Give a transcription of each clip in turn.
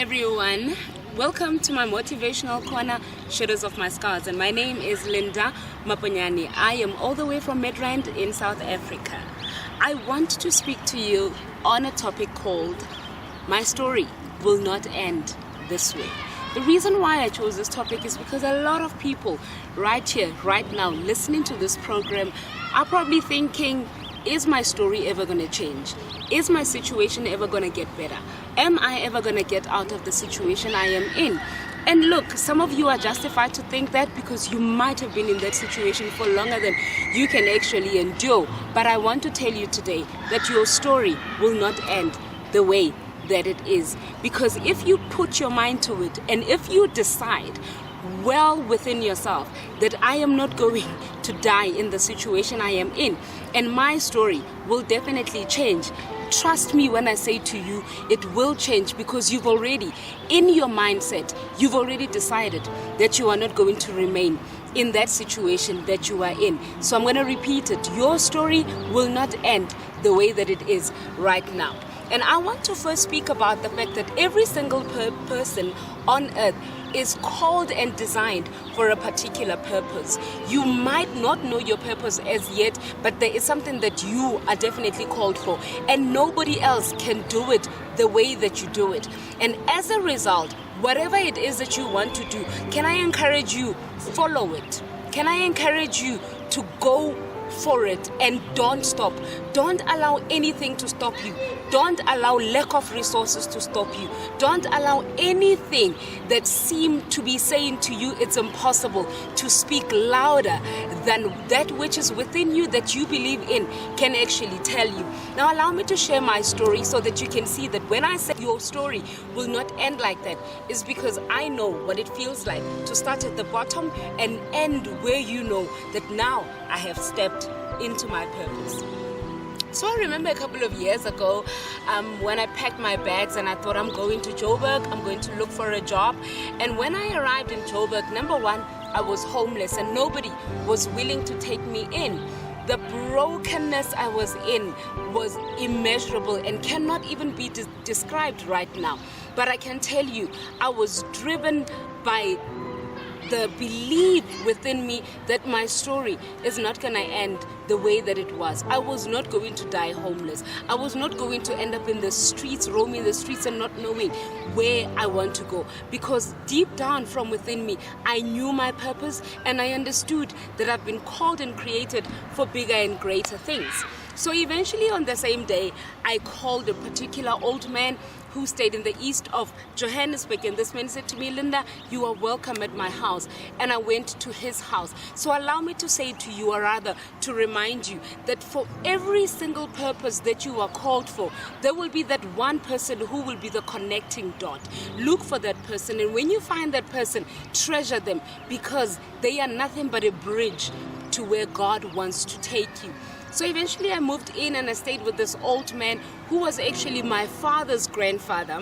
everyone, welcome to my motivational corner, Shadows of My Scars, and my name is Linda Maponyani. I am all the way from Midrand in South Africa. I want to speak to you on a topic called My Story Will Not End This Way. The reason why I chose this topic is because a lot of people right here, right now, listening to this program are probably thinking, is my story ever going to change? Is my situation ever going to get better? Am I ever going to get out of the situation I am in? And look, some of you are justified to think that because you might have been in that situation for longer than you can actually endure. But I want to tell you today that your story will not end the way that it is. Because if you put your mind to it and if you decide well within yourself that I am not going to die in the situation I am in, and my story will definitely change. Trust me when I say to you, it will change, because you've already, in your mindset, you've already decided that you are not going to remain in that situation that you are in. So I'm going to repeat it. Your story will not end the way that it is right now. And I want to first speak about the fact that every single person on earth is called and designed for a particular purpose. You might not know your purpose as yet, but there is something that you are definitely called for, and nobody else can do it the way that you do it. And as a result, whatever it is that you want to do, can I encourage you, follow it? Can I encourage you to go for it and don't stop? Don't allow anything to stop you. Don't allow lack of resources to stop you. Don't allow anything that seems to be saying to you it's impossible to speak louder than that which is within you that you believe in can actually tell you. Now allow me to share my story so that you can see that when I say your story will not end like that, is because I know what it feels like to start at the bottom and end where you know that now I have stepped into my purpose. So I remember a couple of years ago when I packed my bags and I thought I'm going to Joburg, I'm going to look for a job. And when I arrived in Joburg, number one, I was homeless and nobody was willing to take me in. The brokenness I was in was immeasurable and cannot even be described right now. But I can tell you, I was driven by the belief within me that my story is not going to end the way that it was. I was not going to die homeless. I was not going to end up in the streets, roaming the streets and not knowing where I want to go. Because deep down from within me, I knew my purpose and I understood that I've been called and created for bigger and greater things. So eventually on the same day, I called a particular old man who stayed in the east of Johannesburg, and this man said to me, Linda, you are welcome at my house. And I went to his house. So allow me to say to you, or rather to remind you, that for every single purpose that you are called for, there will be that one person who will be the connecting dot. Look for that person, and when you find that person, treasure them, because they are nothing but a bridge to where God wants to take you. So eventually I moved in and I stayed with this old man who was actually my father's grandfather.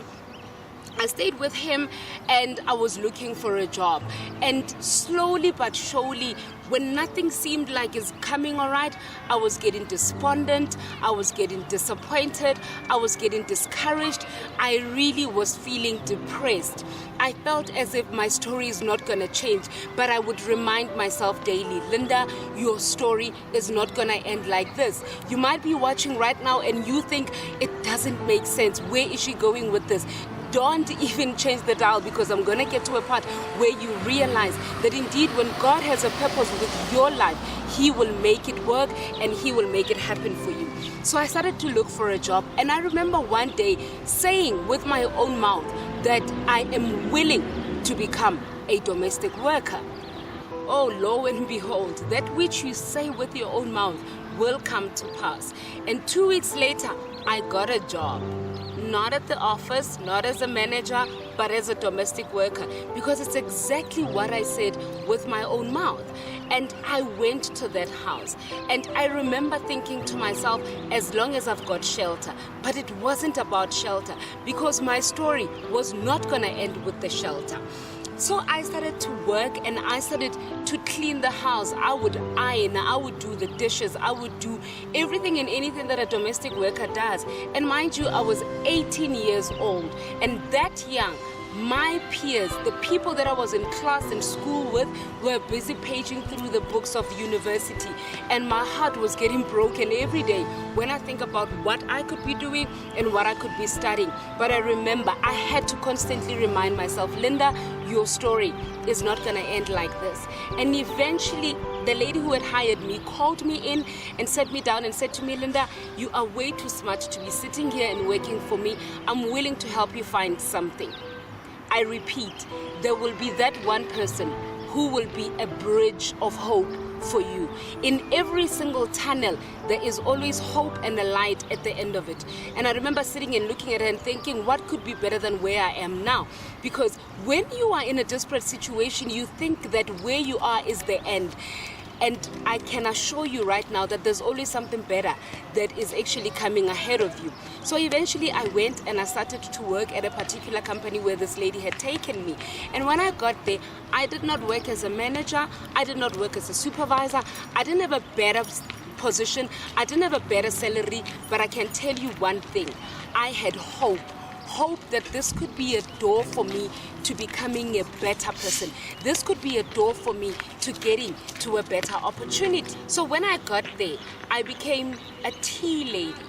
I stayed with him and I was looking for a job. And slowly but surely, when nothing seemed like it's coming all right, I was getting despondent, I was getting disappointed, I was getting discouraged. I really was feeling depressed. I felt as if my story is not going to change, but I would remind myself daily, Linda, your story is not going to end like this. You might be watching right now and you think it doesn't make sense. Where is she going with this? Don't even change the dial, because I'm going to get to a part where you realize that indeed when God has a purpose with your life, He will make it work and He will make it happen for you. So I started to look for a job, and I remember one day saying with my own mouth that I am willing to become a domestic worker. Oh, lo and behold, that which you say with your own mouth will come to pass. And 2 weeks later, I got a job. Not at the office, not as a manager, but as a domestic worker, because it's exactly what I said with my own mouth. And I went to that house, and I remember thinking to myself, as long as I've got shelter. But it wasn't about shelter, because my story was not going to end with the shelter. So I started to work and I started to clean the house. I would iron, I would do the dishes, I would do everything and anything that a domestic worker does. And mind you, I was 18 years old, and that young, my peers, the people that I was in class and school with, were busy paging through the books of university, and my heart was getting broken every day when I think about what I could be doing and what I could be studying. But I remember I had to constantly remind myself, Linda, your story is not going to end like this. And eventually the lady who had hired me called me in and sat me down and said to me, Linda, you are way too smart to be sitting here and working for me. I'm willing to help you find something. I repeat, there will be that one person who will be a bridge of hope for you. In every single tunnel, there is always hope and a light at the end of it. And I remember sitting and looking at her and thinking, what could be better than where I am now? Because when you are in a desperate situation, you think that where you are is the end. And I can assure you right now that there's always something better that is actually coming ahead of you. So eventually I went and I started to work at a particular company where this lady had taken me. And when I got there, I did not work as a manager, I did not work as a supervisor, I didn't have a better position, I didn't have a better salary, but I can tell you one thing, I had hope that this could be a door for me to becoming a better person. This could be a door for me to getting to a better opportunity. So when I got there, I became a tea lady.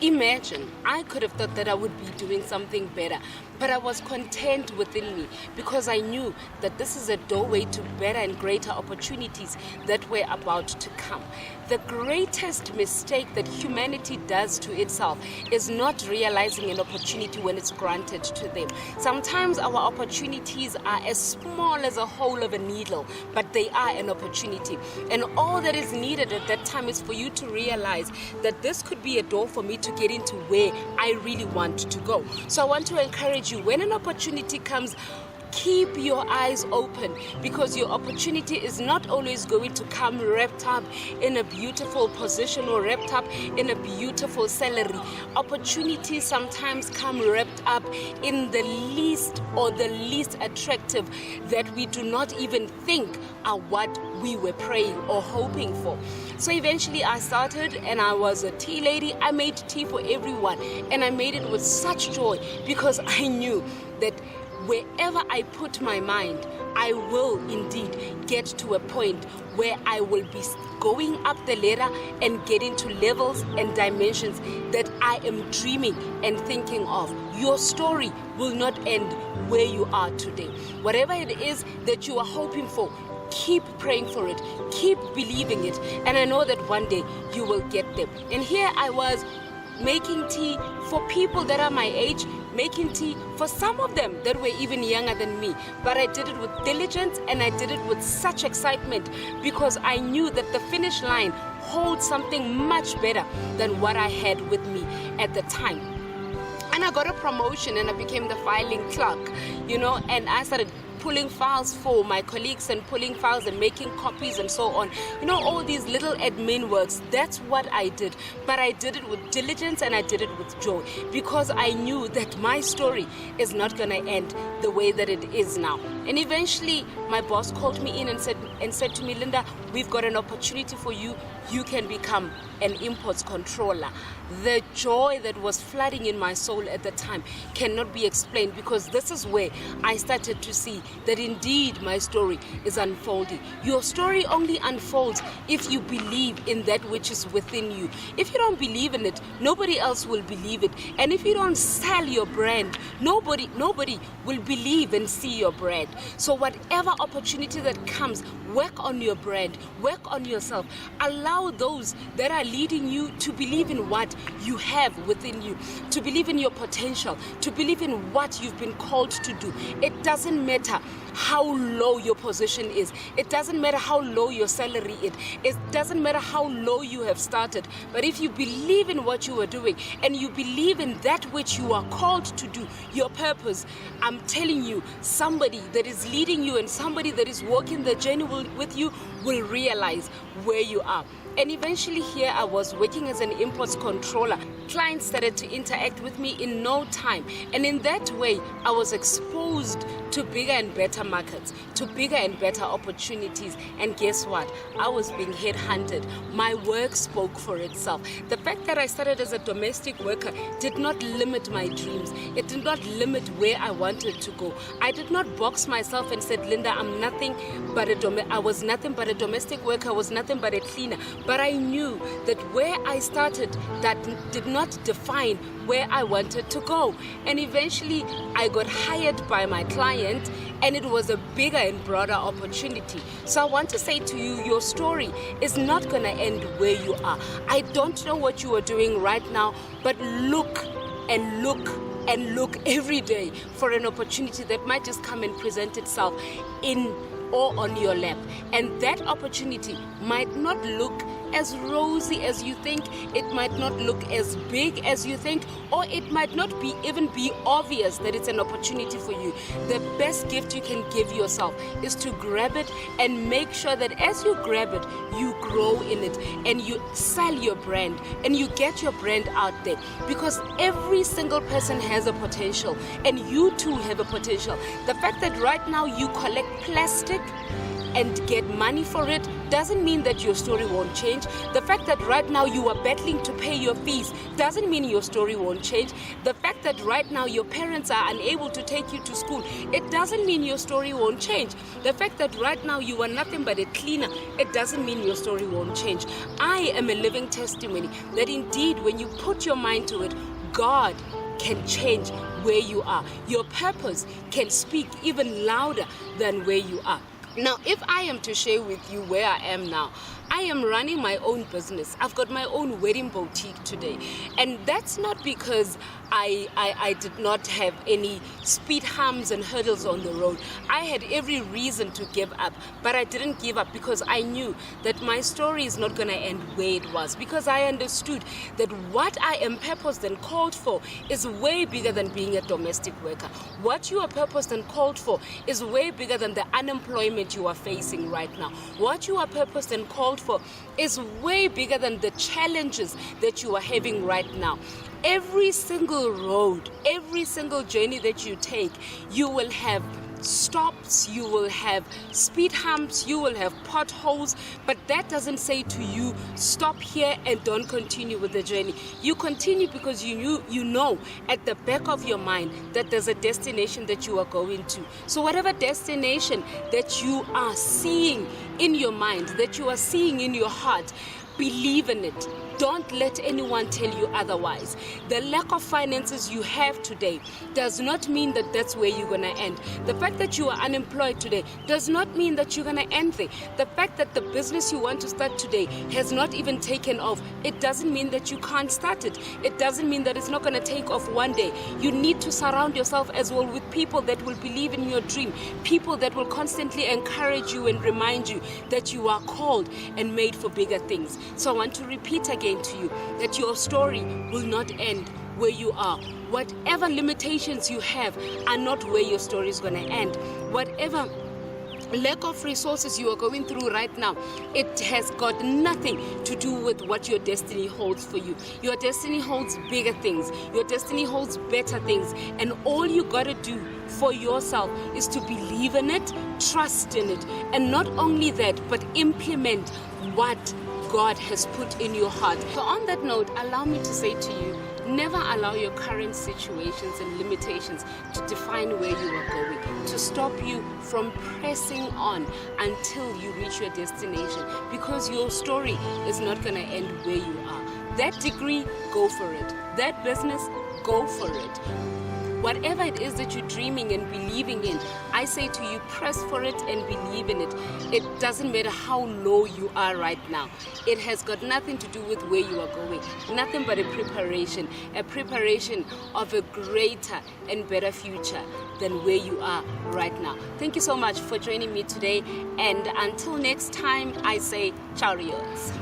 Imagine, I could have thought that I would be doing something better, but I was content within me because I knew that this is a doorway to better and greater opportunities that were about to come. The greatest mistake that humanity does to itself is not realizing an opportunity when it's granted to them. Sometimes our opportunities are as small as a hole of a needle, but they are an opportunity. And all that is needed at that time is for you to realize that this could be a door for me to get into where I really want to go. So I want to encourage you, when an opportunity comes, keep your eyes open, because your opportunity is not always going to come wrapped up in a beautiful position or wrapped up in a beautiful salary. Opportunities sometimes come wrapped up in the least attractive that we do not even think are what we were praying or hoping for. So eventually I started and I was a tea lady. I made tea for everyone and I made it with such joy because I knew that wherever I put my mind, I will indeed get to a point where I will be going up the ladder and getting to levels and dimensions that I am dreaming and thinking of. Your story will not end where you are today. Whatever it is that you are hoping for, keep praying for it, keep believing it, and I know that one day you will get there. And here I was making tea for people that are my age, making tea for some of them that were even younger than me. But I did it with diligence and I did it with such excitement because I knew that the finish line holds something much better than what I had with me at the time. And I got a promotion and I became the filing clerk, and I started pulling files for my colleagues and pulling files and making copies and so on. All these little admin works, that's what I did. But I did it with diligence and I did it with joy because I knew that my story is not going to end the way that it is now. And eventually my boss called me in and said to me, Linda, we've got an opportunity for you. You can become an imports controller. The joy that was flooding in my soul at the time cannot be explained because this is where I started to see that indeed my story is unfolding. Your story only unfolds if you believe in that which is within you. If you don't believe in it, nobody else will believe it. And if you don't sell your brand, nobody will believe and see your brand. So whatever opportunity that comes, work on your brand, work on yourself. Allow those that are leading you to believe in what you have within you, to believe in your potential, to believe in what you've been called to do. It doesn't matter how low your position is. It doesn't matter how low your salary is. It doesn't matter how low you have started. But if you believe in what you are doing and you believe in that which you are called to do, your purpose, I'm telling you, somebody that is leading you and somebody that is walking the journey with you will realize where you are. And eventually here I was working as an imports controller. Clients started to interact with me in no time. And in that way, I was exposed to bigger and better markets, to bigger and better opportunities. And guess what? I was being headhunted. My work spoke for itself. The fact that I started as a domestic worker did not limit my dreams. It did not limit where I wanted to go. I did not box myself and said, Linda, I was nothing but a domestic worker. I was nothing but a cleaner. But I knew that where I started, that did not define where I wanted to go. And eventually I got hired by my client, and it was a bigger and broader opportunity. So I want to say to you, your story is not going to end where you are. I don't know what you are doing right now, but look and look and look every day for an opportunity that might just come and present itself in or on your lap. And that opportunity might not look as rosy as you think, it might not look as big as you think, or it might not even be obvious that it's an opportunity for you. The best gift you can give yourself is to grab it and make sure that as you grab it, you grow in it and you sell your brand and you get your brand out there, because every single person has a potential, and you too have a potential. The fact that right now you collect plastic and get money for it doesn't mean that your story won't change. The fact that right now you are battling to pay your fees doesn't mean your story won't change. The fact that right now your parents are unable to take you to school, it doesn't mean your story won't change. The fact that right now you are nothing but a cleaner, it doesn't mean your story won't change. I am a living testimony that indeed when you put your mind to it, God can change where you are. Your purpose can speak even louder than where you are. Now, if I am to share with you where I am now, I am running my own business. I've got my own wedding boutique today. And that's not because I did not have any speed humps and hurdles on the road. I had every reason to give up, but I didn't give up because I knew that my story is not going to end where it was, because I understood that what I am purposed and called for is way bigger than being a domestic worker. What you are purposed and called for is way bigger than the unemployment you are facing right now. What you are purposed and called for is way bigger than the challenges that you are having right now. Every single road, every single journey that you take, you will have stops, you will have speed humps, you will have potholes, but that doesn't say to you, stop here and don't continue with the journey. You continue because you know at the back of your mind that there's a destination that you are going to. So whatever destination that you are seeing in your mind, that you are seeing in your heart, believe in it. Don't let anyone tell you otherwise. The lack of finances you have today does not mean that that's where you're going to end. The fact that you are unemployed today does not mean that you're going to end there. The fact that the business you want to start today has not even taken off, it doesn't mean that you can't start it. It doesn't mean that it's not going to take off one day. You need to surround yourself as well with people that will believe in your dream, people that will constantly encourage you and remind you that you are called and made for bigger things. So I want to repeat again to you that your story will not end where you are. Whatever limitations you have are not where your story is going to end. Whatever lack of resources you are going through right now, it has got nothing to do with what your destiny holds for you. Your destiny holds bigger things. Your destiny holds better things. And all you got to do for yourself is to believe in it, trust in it, and not only that, but implement what God has put in your heart. So on that note, allow me to say to you, never allow your current situations and limitations to define where you are going, to stop you from pressing on until you reach your destination, because your story is not going to end where you are. That degree, go for it. That business, go for it. Whatever it is that you're dreaming and believing in, I say to you, press for it and believe in it. It doesn't matter how low you are right now. It has got nothing to do with where you are going. Nothing but a preparation of a greater and better future than where you are right now. Thank you so much for joining me today. And until next time, I say, ciao, Rios.